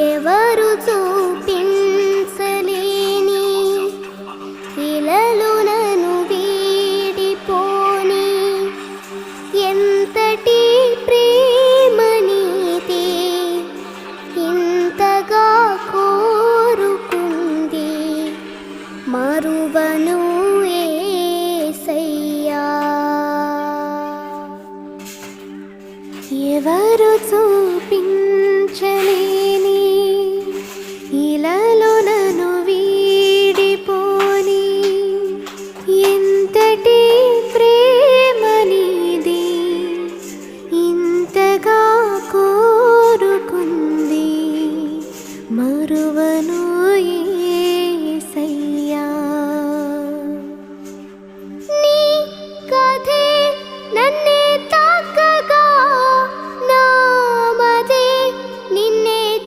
ఎవరు చూపించలేని ఇలలో నన్ను వీడిపోని ఎంతటి ప్రేమ నీది ఇంతగా కోరుకుంది మరువను యేసయ్యా. ఎవరు చూపించలేని ఇలలో నన్ను వీడిపోని ఎంతటి ప్రేమ నీది ఇంతగా కోరుకుంది మరువను